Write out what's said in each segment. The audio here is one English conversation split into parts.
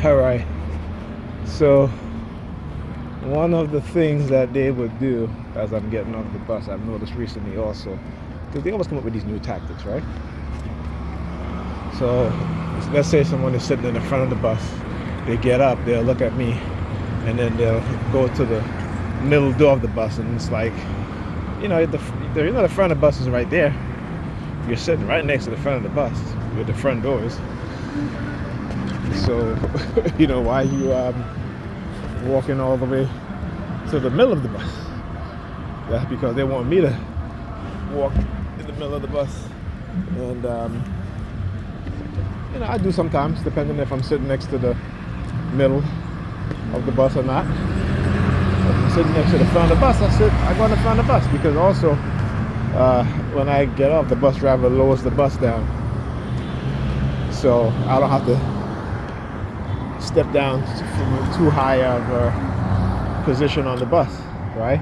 All right. So one of the things that they would do as I'm getting off the bus, I've noticed recently also, because they always come up with these new tactics, right? So let's say someone is sitting in the front of the bus. They get up, they'll look at me, and then they'll go to the middle door of the bus, and it's like, the front of the bus is right there. You're sitting right next to the front of the bus with the front doors. So, why are you walking all the way to the middle of the bus? That's because they want me to walk in the middle of the bus. And, I do sometimes, depending if I'm sitting next to the middle of the bus or not. If I'm sitting next to the front of the bus, I go in the front of the bus, because also when I get off, the bus driver lowers the bus down. So I don't have to step down from too high of a position on the bus, right?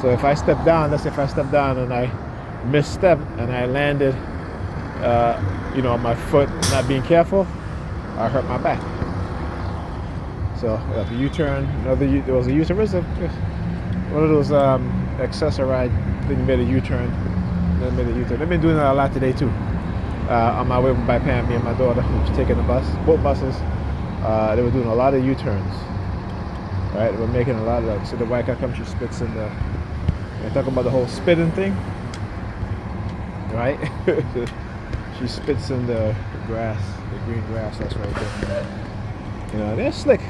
So if I step down, let's say if I step down and I misstep and I landed, my foot not being careful, I hurt my back. So if a U-turn, there was a U-turn, one of those accessorized thing made a U-turn, then made a U-turn. They've been doing that a lot today too. On my way by Pam, me and my daughter, who was taking the bus, both buses. They were doing a lot of U-turns, right? They were making a lot of that. So the white guy comes, she spits in the, I talk about the whole spitting thing, right? She spits in the grass, the green grass that's right there. They're slick.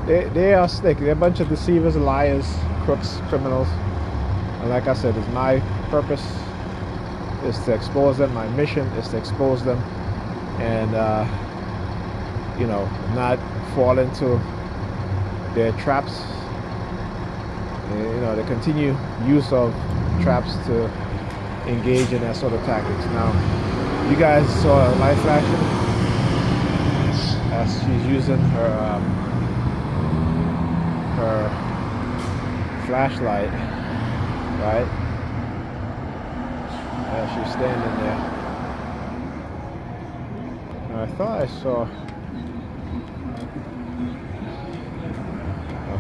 They are slick. They're a bunch of deceivers, liars, crooks, criminals. And like I said, it's my purpose is to expose them. My mission is to expose them, and not fall into their traps. The continued use of traps to engage in that sort of tactics. Now, you guys saw a light flashing as she's using her flashlight, right? As she's standing there. Now, I thought I saw.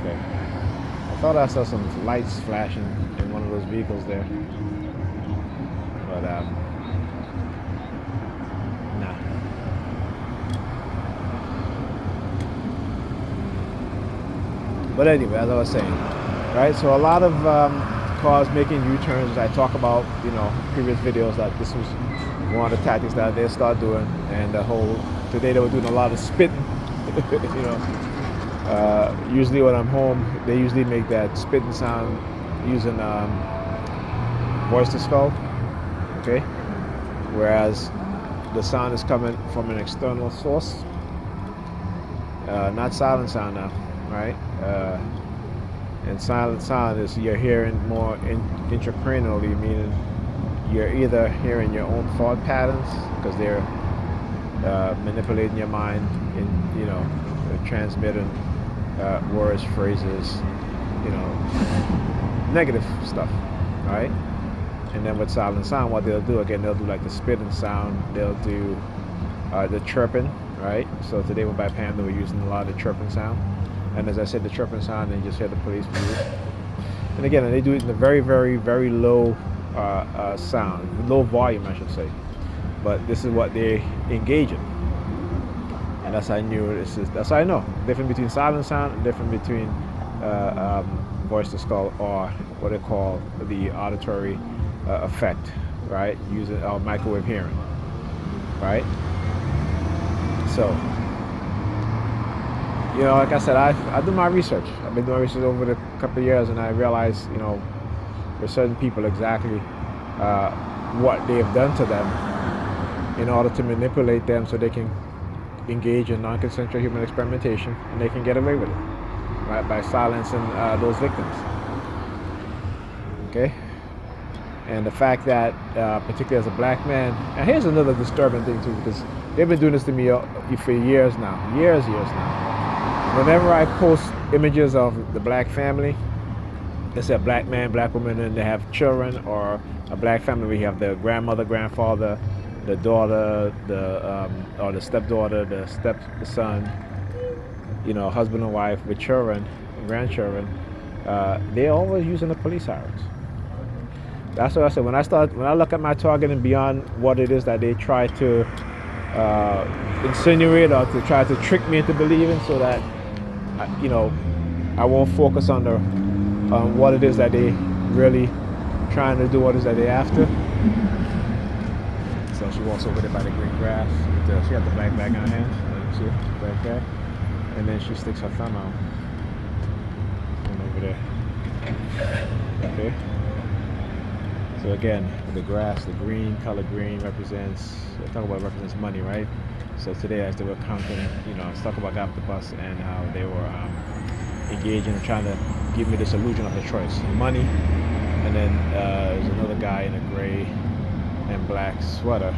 Okay. I thought I saw some lights flashing in one of those vehicles there. But, nah. But anyway, as I was saying, right? So a lot of cars making U-turns. I talk about, previous videos that this was one of the tactics that they start doing. And today they were doing a lot of spitting, usually when I'm home, they usually make that spitting sound using voice to skull, okay? Whereas the sound is coming from an external source, not silent sound now, right? And silent sound is you're hearing more intracranially, meaning you're either hearing your own thought patterns because they're manipulating your mind in, transmitting words, phrases, negative stuff, right? And then with silent sound, what they'll do, again, they'll do like the spitting sound, they'll do the chirping, right? So today when by Pam, they were using a lot of the chirping sound. And as I said, the chirping sound, and you just hear the police move. And again, they do it in a very, very, very low sound, low volume, I should say. But this is what they engage in. And that's how I knew, that's how I know. Difference between silent sound and difference between voice to skull, or what they call the auditory effect, right? Using microwave hearing, right? So, like I said, I do my research. I've been doing research over the couple of years, and I realized, there's certain people exactly what they have done to them in order to manipulate them so they can engage in non-consensual human experimentation, and they can get away with it, right, by silencing those victims. Okay? And the fact that, particularly as a black man, and here's another disturbing thing too, because they've been doing this to me for years now, years now. Whenever I post images of the black family, let's say a black man, black woman, and they have children, or a black family, we have the grandmother, grandfather, the daughter, or the stepdaughter, the stepson, husband and wife with children, grandchildren, they're always using the police sirens. That's what I said. When I look at my target and beyond what it is that they try to insinuate or to try to trick me into believing, so that I won't focus on what it is that they really trying to do, what it is that they after. So she walks over there by the green grass. She got the black bag in her hand. See, black bag, and then she sticks her thumb out. And over there. Okay. So again, the grass, the green, color green represents, represents money, right? So today, as they were counting, I was talking about got off the bus and how they were engaging and trying to give me this illusion of a choice, money, and then there's another guy in a gray and black sweater.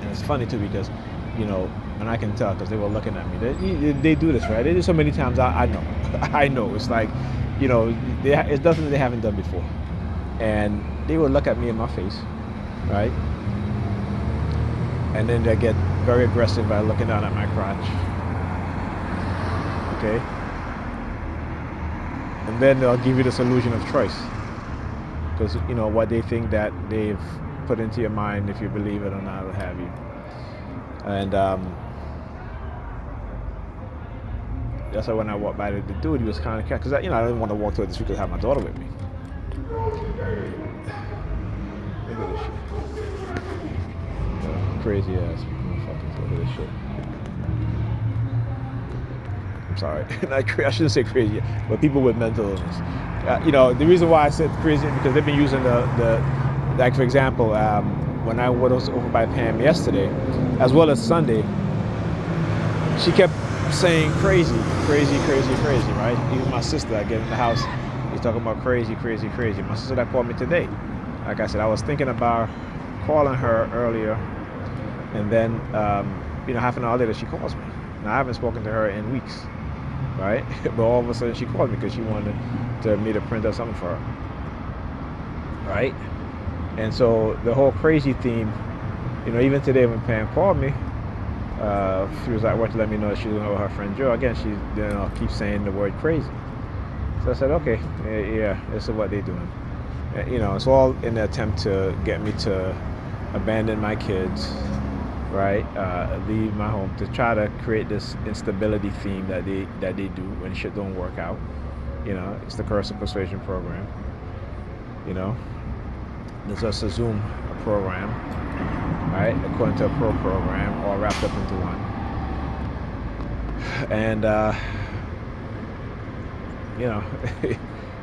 And it's funny too because, and I can tell because they were looking at me. They do this, right? They do so many times. I know, I know. It's like, it's nothing they haven't done before. And they would look at me in my face, right? And then they get very aggressive by looking down at my crotch. Okay? And then they'll give you this illusion of choice. Because, what they think that they've put into your mind, if you believe it or not, what have you. And that's why when I walked by the dude, he was kind of, because I didn't want to walk toward the street because I had my daughter with me. Look at this shit. Crazy ass motherfuckers. Look at this shit. I'm sorry. I shouldn't say crazy, but people with mental illness. The reason why I said crazy is because they've been using like for example, when I was over by Pam yesterday, as well as Sunday, she kept saying crazy, right? Even my sister, I get in the house, he's talking about crazy. My sister that called me today, like I said, I was thinking about calling her earlier, and then half an hour later she calls me. Now I haven't spoken to her in weeks, right? But all of a sudden she called me because she wanted me to print out something for her, right? And so the whole crazy theme, even today when Pam called me, she was at work to let me know that she was going with her friend Joe. Again, she keeps saying the word crazy. So I said, okay, yeah, this is what they're doing. It's all in the attempt to get me to abandon my kids, right? Leave my home, to try to create this instability theme that they do when shit don't work out. It's the Coercive Persuasion program. There's just a Zoom program, right? According to a pro program, all wrapped up into one. And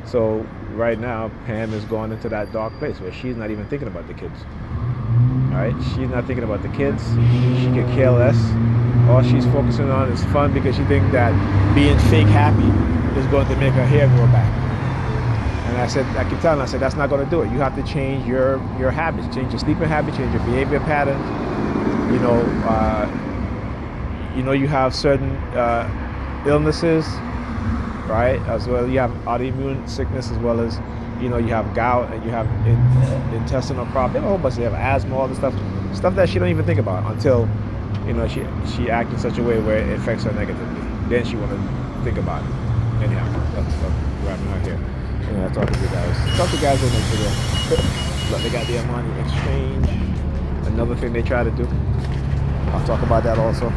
so right now Pam is going into that dark place where she's not even thinking about the kids. All right, she's not thinking about the kids. She could care less. All she's focusing on is fun because she thinks that being fake happy is going to make her hair grow back. And I keep telling her, I said, that's not going to do it. You have to change your habits, change your sleeping habits, change your behavior patterns. You have certain illnesses, right? As well, you have autoimmune sickness, as well as, you have gout, and you have intestinal problems. A whole bunch. They have asthma, all this stuff that she don't even think about until, she acts in such a way where it affects her negatively. Then she want to think about it. Anyhow, that's wrapping her here. I talk to you guys. Talk to guys in this video. But they got their money exchange. Another thing they try to do. I'll talk about that also.